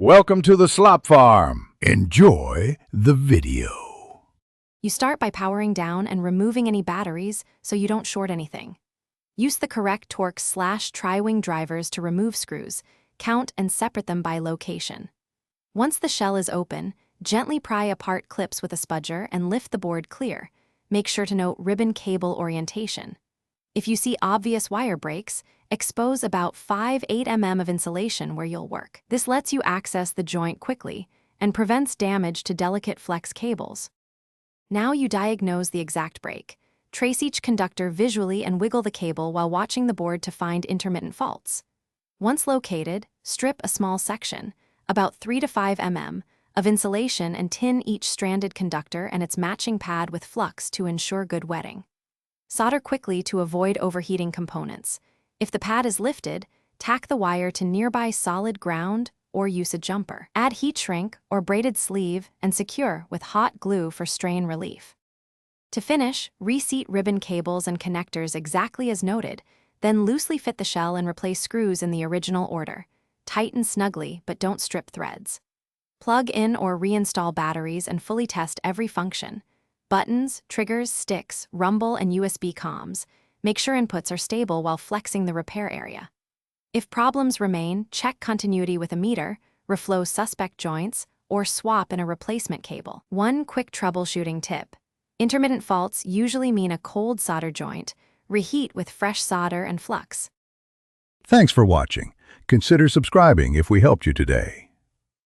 Welcome to the Slop Farm. Enjoy the video. You start by powering down and removing any batteries so you don't short anything. Use the correct torque/tri-wing drivers to remove screws, count and separate them by location. Once the shell is open, gently pry apart clips with a spudger and lift the board clear. Make sure to note ribbon cable orientation. If you see obvious wire breaks, expose about 5-8 mm of insulation where you'll work. This lets you access the joint quickly and prevents damage to delicate flex cables. Now you diagnose the exact break. Trace each conductor visually and wiggle the cable while watching the board to find intermittent faults. Once located, strip a small section, about 3 to 5 mm, of insulation and tin each stranded conductor and its matching pad with flux to ensure good wetting. Solder quickly to avoid overheating components. If the pad is lifted, tack the wire to nearby solid ground or use a jumper. Add heat shrink or braided sleeve and secure with hot glue for strain relief. To finish, reseat ribbon cables and connectors exactly as noted, then loosely fit the shell and replace screws in the original order. Tighten snugly, but don't strip threads. Plug in or reinstall batteries and fully test every function. Buttons, triggers, sticks, rumble, and USB comms. Make sure inputs are stable while flexing the repair area. If problems remain, check continuity with a meter, reflow suspect joints, or swap in a replacement cable. One quick troubleshooting tip. Intermittent faults usually mean a cold solder joint. Reheat with fresh solder and flux. Thanks for watching. Consider subscribing if we helped you today.